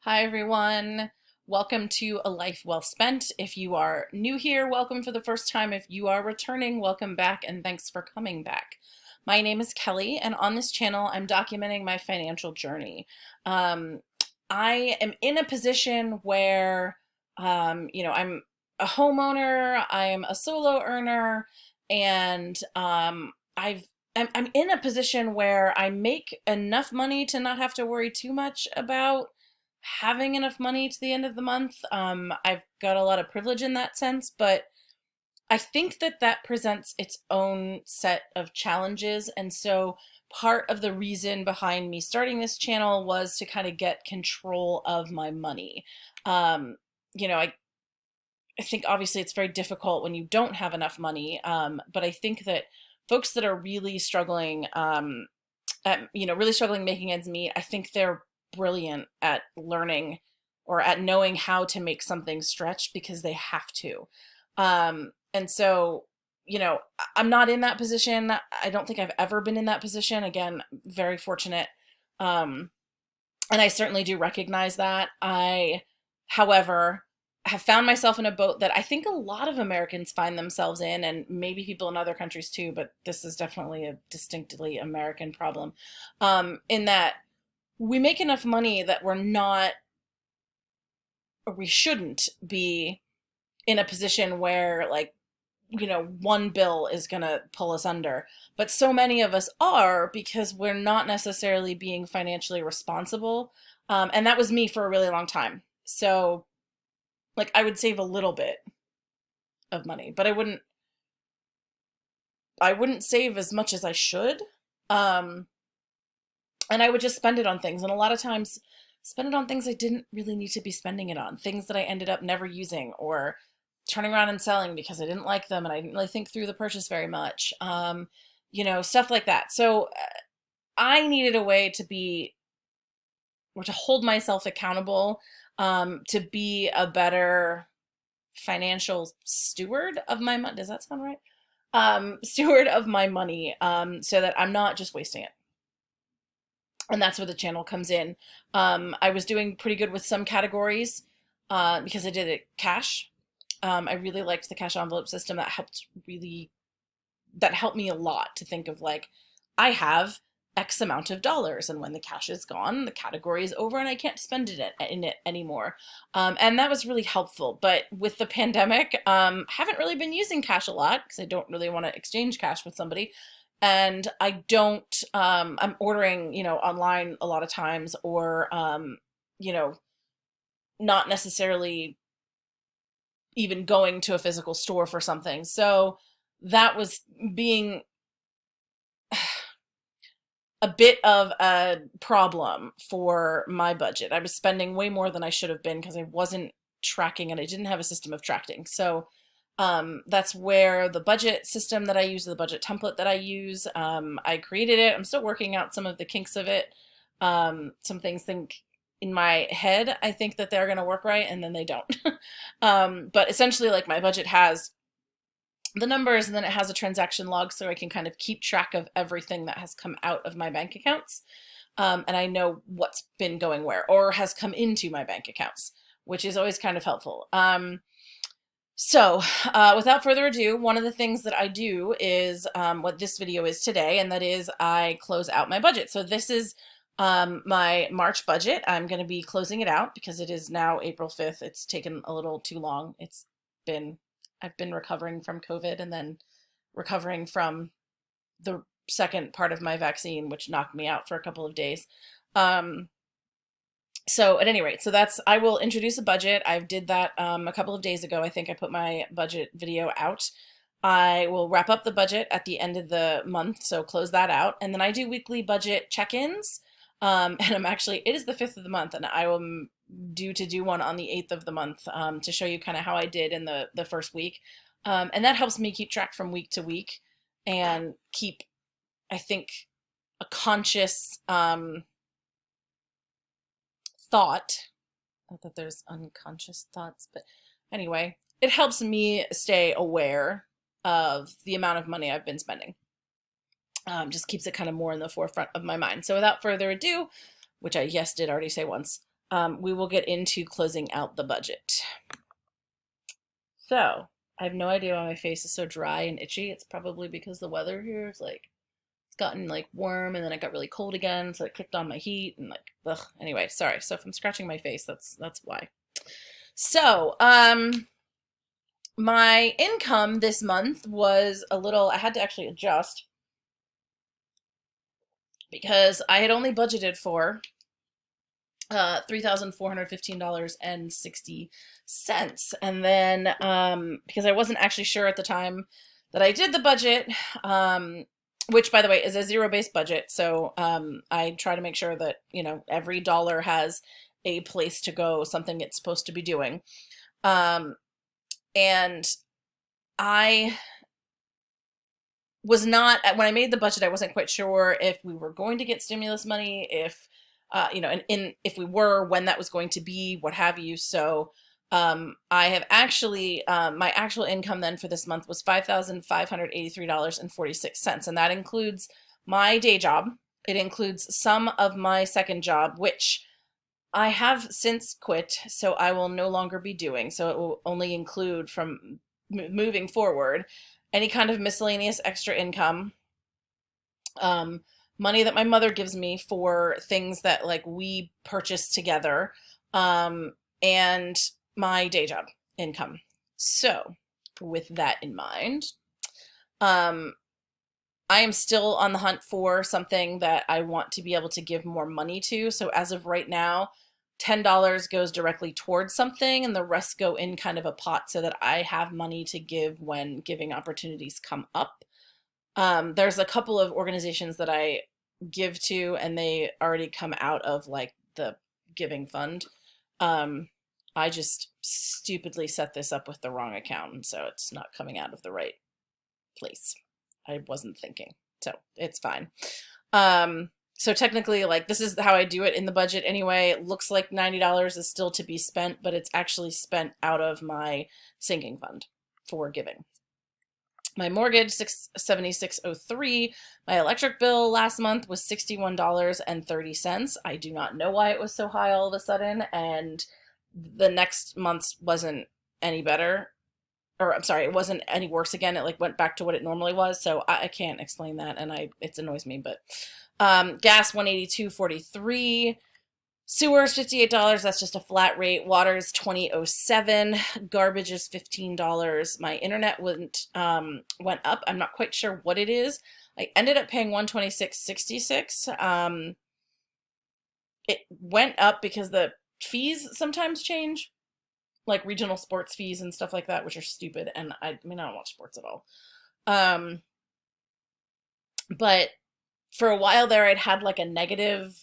Hi, everyone. Welcome to A Life Well Spent. If you are new here, welcome for the first time. If you are returning, welcome back and thanks for coming back. My name is Kelly, and on this channel, I'm documenting my financial journey. Um, I am in a position where, I'm a homeowner, I'm a solo earner, and I'm in a position where I make enough money to not have to worry too much about having enough money to the end of the month. I've got a lot of privilege in that sense, but I think that that presents its own set of challenges. And so part of the reason behind me starting this channel was to kind of get control of my money. Um, you know, I, I think obviously it's very difficult when you don't have enough money, but I think that folks that are really struggling, really struggling making ends meet, I think they're brilliant at learning or at knowing how to make something stretch because they have to. And so, I'm not in that position. I don't think I've ever been in that position. Again, very fortunate. Um, and I certainly do recognize that. However, have found myself in a boat that I think a lot of Americans find themselves in, and maybe people in other countries too, but this is definitely a distinctly American problem, in that we make enough money that we're not, or we shouldn't be in a position where, like, one bill is going to pull us under. But so many of us are because we're not necessarily being financially responsible. And that was me for a really long time. So, like, I would save a little bit of money, but I wouldn't save as much as I should. Um, and I would just spend it on things. And a lot of times, spend it on things I didn't really need to be spending it on, things that I ended up never using or turning around and selling because I didn't like them and I didn't really think through the purchase very much. Stuff like that. So I needed a way to be, or to hold myself accountable, to be a better financial steward of my money. Does that sound right? Steward of my money, so that I'm not just wasting it. And that's where the channel comes in. I was doing pretty good with some categories, because I did it cash. I really liked the cash envelope system. That helped me a lot to think of, like, I have X amount of dollars, and when the cash is gone, the category is over, and I can't spend it in it anymore. And that was really helpful. But with the pandemic, haven't really been using cash a lot because I don't really want to exchange cash with somebody. And I don't, I'm ordering, online a lot of times, or, you know, not necessarily even going to a physical store for something. So that was being a bit of a problem for my budget. I was spending way more than I should have been because I wasn't tracking and I didn't have a system of tracking. So that's where the budget system that I use, the budget template that I use, I created it. I'm still working out some of the kinks of it. Some things think in my head, I think that they're going to work right, and then they don't. But essentially, like, my budget has the numbers, and then it has a transaction log so I can kind of keep track of everything that has come out of my bank accounts. And I know what's been going where or has come into my bank accounts, which is always kind of helpful. Without further ado, one of the things that I do is, what this video is today, and that is I close out my budget. So this is, my March budget. I'm going to be closing it out because it is now April 5th. It's taken a little too long. Been, I've been recovering from COVID and then recovering from the second part of my vaccine, which knocked me out for a couple of days. So at any rate, I will introduce a budget. I did that, a couple of days ago. I think I put my budget video out. I will wrap up the budget at the end of the month, so close that out. And then I do weekly budget check-ins. And it is the 5th of the month, and I am due to do one on the 8th of the month, to show you kind of how I did in the first week. And that helps me keep track from week to week and keep, I think, a conscious, thought. Not that there's unconscious thoughts, but anyway, it helps me stay aware of the amount of money I've been spending. Just keeps it kind of more in the forefront of my mind. So without further ado, which I, yes, did already say once, we will get into closing out the budget. So, I have no idea why my face is so dry and itchy. It's probably because the weather here is like, it's gotten like warm and then it got really cold again, so it kicked on my heat and like, ugh. Anyway, sorry. So if I'm scratching my face, that's why. So, my income this month was a little, I had to actually adjust because I had only budgeted for $3,415.60. And then because I wasn't actually sure at the time that I did the budget, which by the way is a zero-based budget. So I try to make sure that, you know, every dollar has a place to go, something it's supposed to be doing. And I was not, when I made the budget, I wasn't quite sure if we were going to get stimulus money, if you know, and if we were, when that was going to be, what have you. So I have actually, my actual income then for this month was $5,583.46. And that includes my day job. It includes some of my second job, which I have since quit, so I will no longer be doing. So it will only include from moving forward any kind of miscellaneous extra income, money that my mother gives me for things that like we purchase together, and my day job income. So with that in mind, I am still on the hunt for something that I want to be able to give more money to. So as of right now, $10 goes directly towards something and the rest go in kind of a pot so that I have money to give when giving opportunities come up. There's a couple of organizations that I give to and they already come out of like the giving fund. I just stupidly set this up with the wrong account, and so it's not coming out of the right place. I wasn't thinking, so it's fine. So technically, like, this is how I do it in the budget anyway. It looks like $90 is still to be spent, but it's actually spent out of my sinking fund for giving. My mortgage, $676.03. My electric bill last month was $61.30. I do not know why it was so high all of a sudden, and the next month's wasn't any better. Or I'm sorry, it wasn't any worse again. It like went back to what it normally was. So I can't explain that, and it annoys me. But gas $182.43, sewers $58. That's just a flat rate. Water is $20.07. Garbage is $15. My internet went up. I'm not quite sure what it is. I ended up paying $126.66. It went up because the fees sometimes change, like regional sports fees and stuff like that, which are stupid. And I mean, I don't watch sports at all. But for a while there, I'd had like a negative,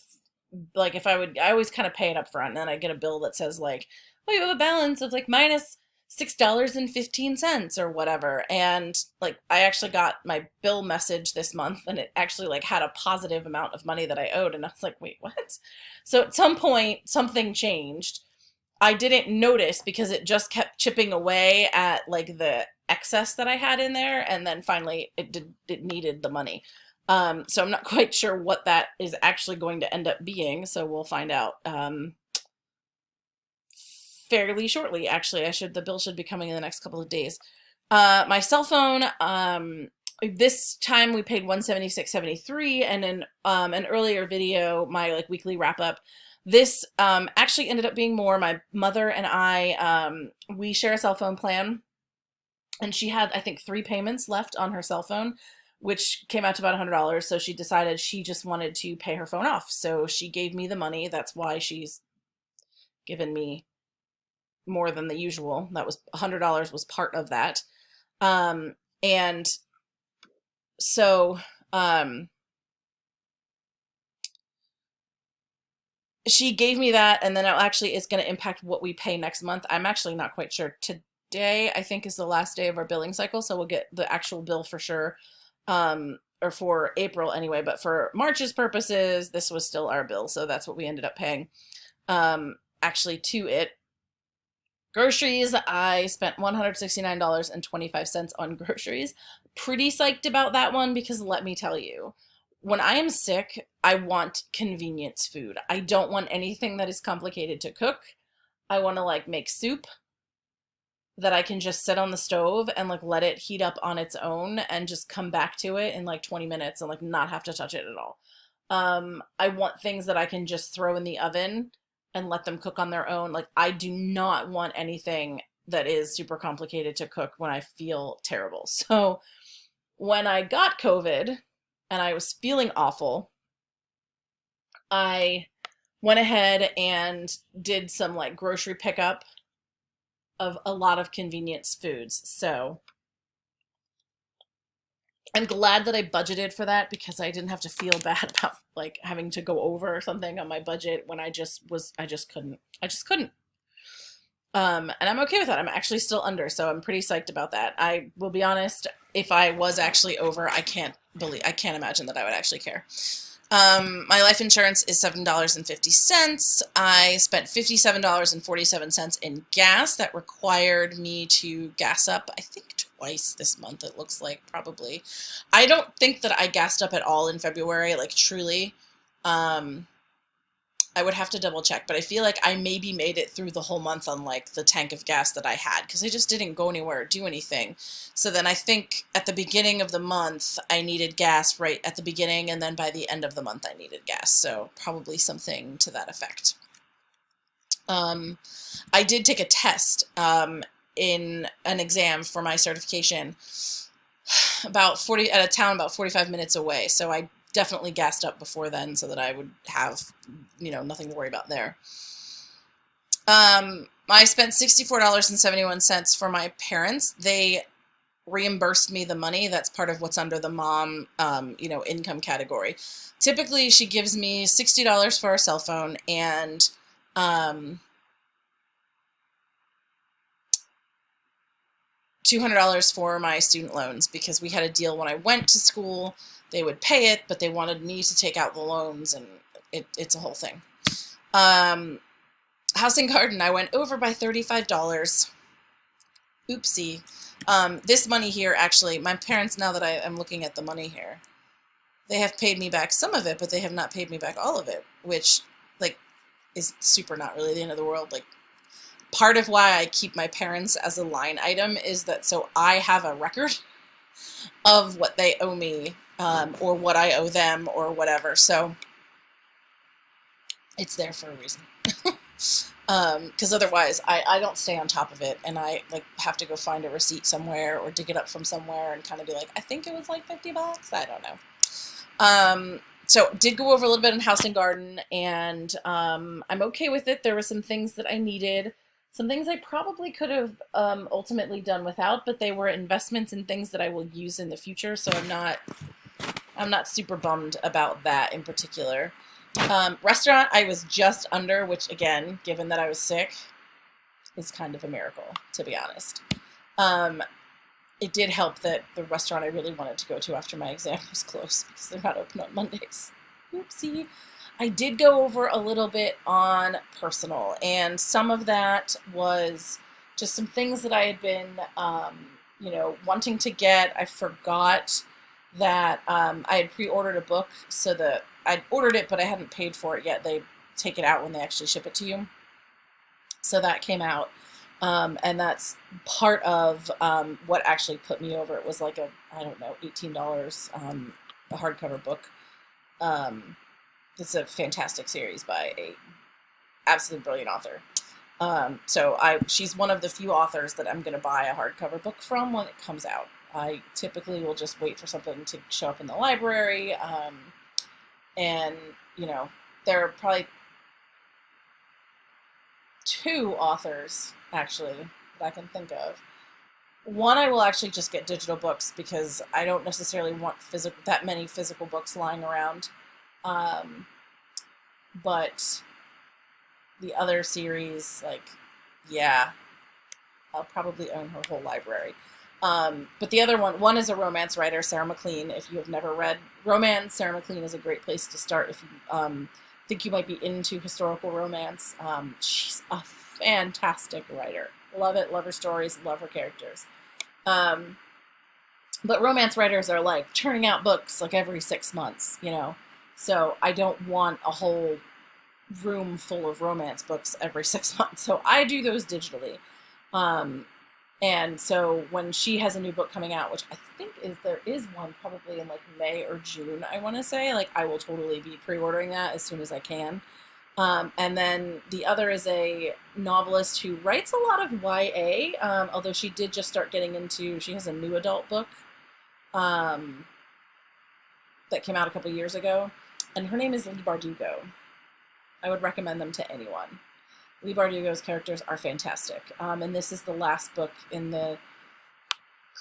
like I always kind of pay it up front, and then I get a bill that says like, oh, you have a balance of like minus $6.15 or whatever. And like, I actually got my bill message this month and it actually like had a positive amount of money that I owed. And I was like, wait, what? So at some point, something changed. I didn't notice because it just kept chipping away at like the excess that I had in there, and then finally it needed the money. So I'm not quite sure what that is actually going to end up being. So we'll find out fairly shortly. Actually, the bill should be coming in the next couple of days. My cell phone, this time we paid $176.73, and in an earlier video, my like weekly wrap up, this actually ended up being more. My mother and I, we share a cell phone plan, and she had, I think, 3 payments left on her cell phone, which came out to about $100. So she decided she just wanted to pay her phone off. So she gave me the money. That's why she's given me more than the usual. That was $100 was part of that. And so she gave me that, and then it actually is going to impact what we pay next month. I'm actually not quite sure. Today, I think, is the last day of our billing cycle, so we'll get the actual bill for sure, or for April anyway. But for March's purposes, this was still our bill, so that's what we ended up paying. Actually, to it. Groceries, I spent $169.25 on groceries. Pretty psyched about that one because let me tell you, when I am sick, I want convenience food. I don't want anything that is complicated to cook. I want to like make soup that I can just sit on the stove and like let it heat up on its own and just come back to it in like 20 minutes and like not have to touch it at all. I want things that I can just throw in the oven and let them cook on their own. Like I do not want anything that is super complicated to cook when I feel terrible. So when I got COVID and I was feeling awful, I went ahead and did some like grocery pickup of a lot of convenience foods. So I'm glad that I budgeted for that because I didn't have to feel bad about like having to go over something on my budget when I just couldn't. I just couldn't. And I'm okay with that. I'm actually still under, so I'm pretty psyched about that. I will be honest, if I was actually over, I can't imagine that I would actually care. My life insurance is $7.50. I spent $57.47 in gas. That required me to gas up, I think twice this month, it looks like, probably. I don't think that I gassed up at all in February, like truly. I would have to double check, but I feel like I maybe made it through the whole month on like the tank of gas that I had because I just didn't go anywhere or do anything. So then I think at the beginning of the month I needed gas right at the beginning, and then by the end of the month I needed gas. So probably something to that effect. I did take a test in an exam for my certification at a town about 45 minutes away. So I definitely gassed up before then so that I would have, nothing to worry about there. I spent $64.71 for my parents. They reimbursed me the money. That's part of what's under the mom, income category. Typically, she gives me $60 for our cell phone and $200 for my student loans because we had a deal when I went to school. They would pay it, but they wanted me to take out the loans, and it's a whole thing. House and garden, I went over by $35. Oopsie. This money here, actually, my parents, now that I'm looking at the money here, they have paid me back some of it, but they have not paid me back all of it, which, like, is super not really the end of the world. Like, part of why I keep my parents as a line item is that so I have a record of what they owe me, or what I owe them, or whatever. So it's there for a reason. Because otherwise I don't stay on top of it, and I like have to go find a receipt somewhere or dig it up from somewhere and kind of be like, I think it was like $50. I don't know. So did go over a little bit in house and garden, and I'm okay with it. There were some things that I needed, some things I probably could have ultimately done without, but they were investments in things that I will use in the future. So I'm not super bummed about that in particular. Restaurant, I was just under, which again, given that I was sick, is kind of a miracle, to be honest. It did help that the restaurant I really wanted to go to after my exam was closed because they're not open on Mondays. Oopsie. I did go over a little bit on personal, and some of that was just some things that I had been, wanting to get. I forgot that I had pre-ordered a book, so that I'd ordered it, but I hadn't paid for it yet. They take it out when they actually ship it to you. So that came out. And that's part of what actually put me over. It was like $18, a hardcover book. It's a fantastic series by a absolutely brilliant author. So she's one of the few authors that I'm going to buy a hardcover book from when it comes out. I typically will just wait for something to show up in the library. And, there are probably two authors, actually, that I can think of. One, I will actually just get digital books because I don't necessarily want that many physical books lying around. But the other series, I'll probably own her whole library. But the other one is a romance writer, Sarah MacLean. If you have never read romance, Sarah MacLean is a great place to start if you think you might be into historical romance. She's a fantastic writer. Love it, love her stories, love her characters. But romance writers are like churning out books like every 6 months, you know? So I don't want a whole room full of romance books every 6 months. So I do those digitally. Um, and so when she has a new book coming out, which I think there is one probably in like May or June, I want to say, like I will totally be pre-ordering that as soon as I can. And then the other is a novelist who writes a lot of YA, although she did just start getting into, she has a new adult book um, that came out a couple years ago, and her name is Leigh Bardugo. I would recommend them to anyone. Leigh Bardugo's characters are fantastic, and this is the last book in the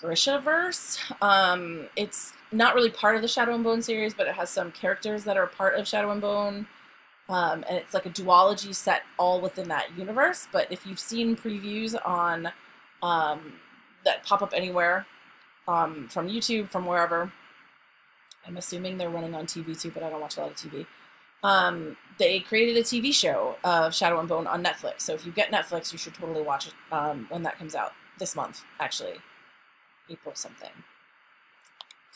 Grishaverse. It's not really part of the Shadow and Bone series, but it has some characters that are part of Shadow and Bone. And it's like a duology set all within that universe. But if you've seen previews on that pop up anywhere, from YouTube, from wherever, I'm assuming they're running on TV too, but I don't watch a lot of TV. They created a TV show of Shadow and Bone on Netflix. So if you get Netflix, you should totally watch it when that comes out this month, actually. April something.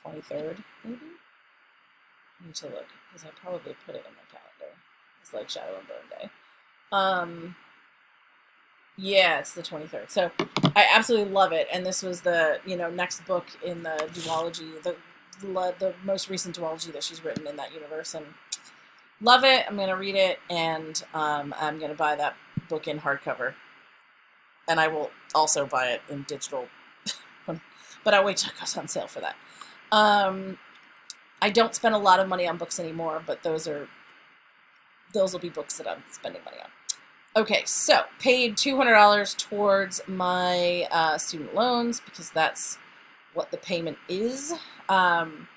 23rd, maybe? I need to look, because I probably put it in my calendar. It's like Shadow and Bone Day. Yeah, it's the 23rd. So I absolutely love it. And this was the, next book in the duology, the most recent duology that she's written in that universe. And love it. I'm going to read it. And I'm going to buy that book in hardcover. And I will also buy it in digital. But I'll wait till it goes on sale for that. I don't spend a lot of money on books anymore, but those will be books that I'm spending money on. Okay, so paid $200 towards my student loans, because that's what the payment is. I'm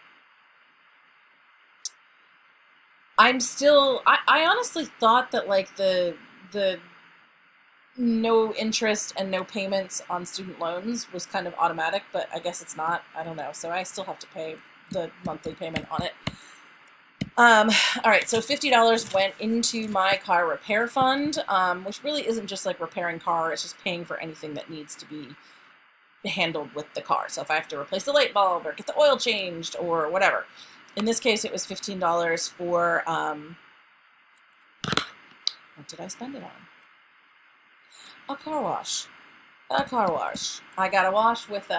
still, I honestly thought that like the no interest and no payments on student loans was kind of automatic, but I guess it's not. I don't know. So I still have to pay the monthly payment on it. All right, so $50 went into my car repair fund, which really isn't just like repairing car, it's just paying for anything that needs to be handled with the car. So if I have to replace the light bulb or get the oil changed or whatever. In this case, it was $15 for, what did I spend it on? A car wash. A car wash. I got a wash with,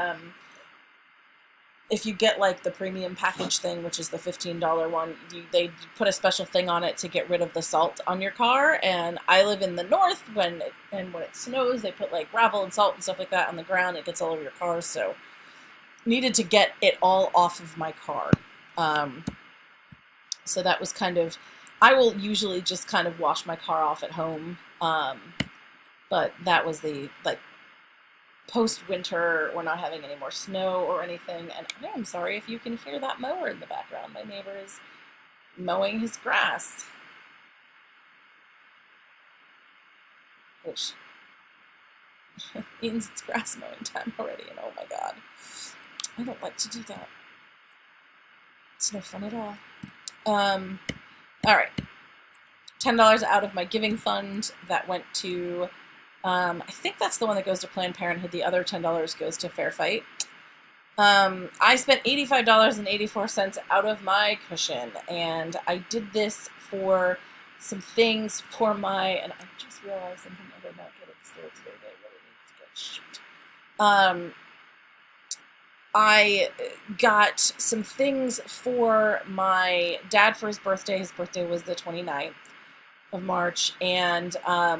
if you get like the premium package thing, which is the $15 one, they put a special thing on it to get rid of the salt on your car. And I live in the north, when it snows, they put like gravel and salt and stuff like that on the ground. It gets all over your car, so needed to get it all off of my car. So that was kind of, I will usually just kind of wash my car off at home. But that was the, like, post-winter, we're not having any more snow or anything, and I am sorry if you can hear that mower in the background. My neighbor is mowing his grass. Which means it's grass mowing time already, and oh my god. I don't like to do that. It's no fun at all. Alright. $10 out of my giving fund that went to, I think that's the one that goes to Planned Parenthood. The other $10 goes to Fair Fight. I spent $85.84 out of my cushion, and I did this for some things for my, and I just realized something I did not get at the store today that I really need to get. Shoot. I got some things for my dad for his birthday. His birthday was the 29th of March, and I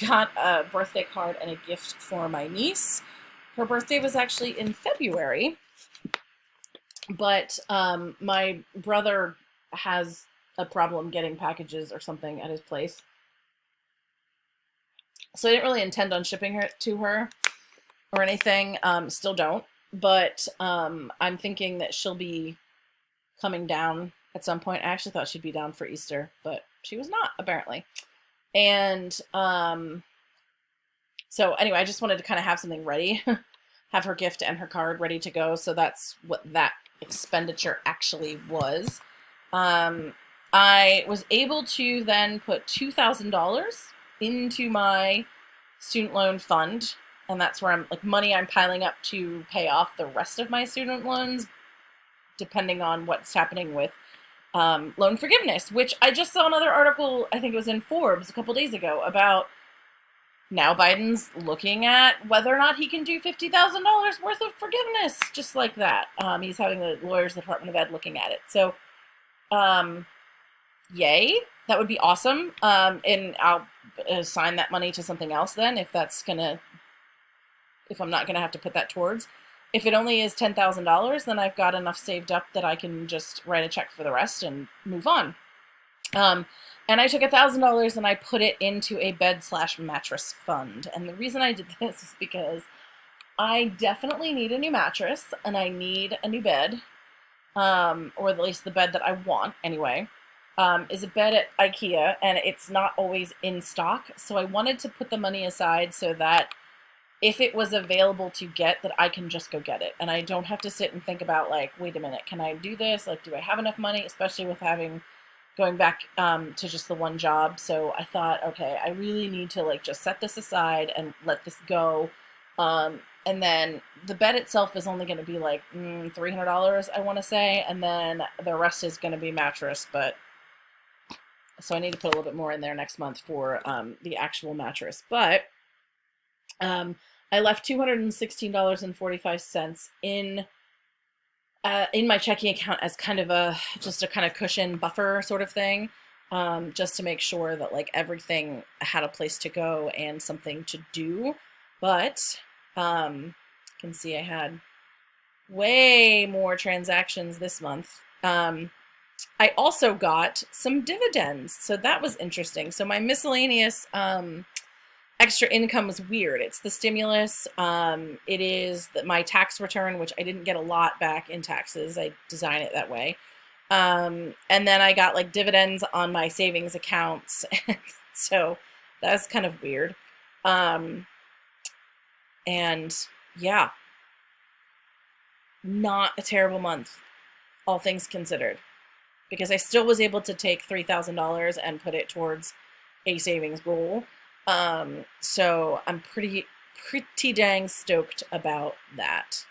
got a birthday card and a gift for my niece. Her birthday was actually in February, but my brother has a problem getting packages or something at his place, so I didn't really intend on shipping it to her or anything. Still don't, but I'm thinking that she'll be coming down at some point. I actually thought she'd be down for Easter, but she was not, apparently. And so anyway, I just wanted to kind of have something ready, have her gift and her card ready to go. So that's what that expenditure actually was. I was able to then put $2,000 into my student loan fund, and that's where I'm like money I'm piling up to pay off the rest of my student loans, depending on what's happening with loan forgiveness, which I just saw another article, I think it was in Forbes a couple days ago, about now Biden's looking at whether or not he can do $50,000 worth of forgiveness, just like that. He's having the lawyers, the Department of Ed, looking at it. So, yay, that would be awesome. And I'll assign that money to something else then, if I'm not gonna have to put that towards. If it only is $10,000, then I've got enough saved up that I can just write a check for the rest and move on. And I took $1,000 and I put it into a bed/mattress fund. And the reason I did this is because I definitely need a new mattress and I need a new bed, or at least the bed that I want anyway, is a bed at IKEA, and it's not always in stock. So I wanted to put the money aside so that if it was available to get, that I can just go get it. And I don't have to sit and think about like, wait a minute, can I do this? Like, do I have enough money? Especially with going back to just the one job. So I thought, okay, I really need to like just set this aside and let this go. And then the bed itself is only going to be like $300, I want to say. And then the rest is going to be mattress. So I need to put a little bit more in there next month for the actual mattress. But I left $216.45 in my checking account as kind of just a kind of cushion buffer sort of thing, just to make sure that like everything had a place to go and something to do. But you can see I had way more transactions this month. I also got some dividends, so that was interesting. So my miscellaneous extra income was weird. It's the stimulus. It is my tax return, which I didn't get a lot back in taxes. I design it that way. And then I got like dividends on my savings accounts. So that's kind of weird. And yeah, not a terrible month, all things considered, because I still was able to take $3,000 and put it towards a savings goal. So I'm pretty dang stoked about that.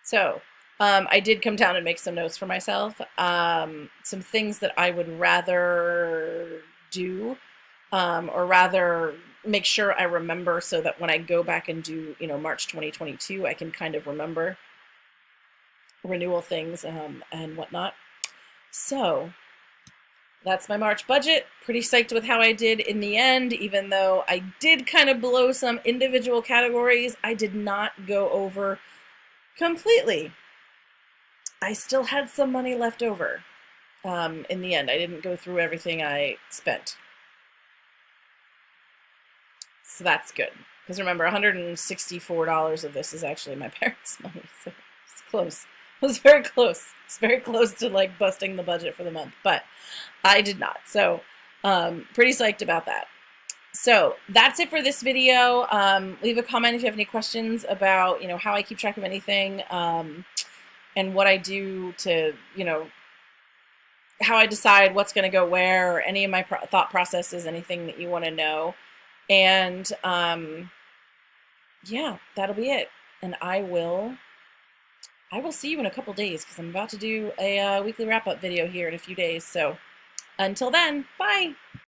So, I did come down and make some notes for myself. Some things that I would rather do, or rather make sure I remember so that when I go back and do, March 2022, I can kind of remember renewal things, and whatnot. So that's my March budget. Pretty psyched with how I did in the end, even though I did kind of blow some individual categories. I did not go over completely. I still had some money left over in the end. I didn't go through everything I spent. So that's good. Because remember, $164 of this is actually my parents' money. So it's close. It was very close. It's very close to like busting the budget for the month, but I did not. So pretty psyched about that. So that's it for this video. Leave a comment if you have any questions about, how I keep track of anything, and what I do to, how I decide what's going to go where, or any of my thought processes, anything that you want to know. And yeah, that'll be it. And I will see you in a couple days, because I'm about to do a weekly wrap-up video here in a few days. So until then, bye!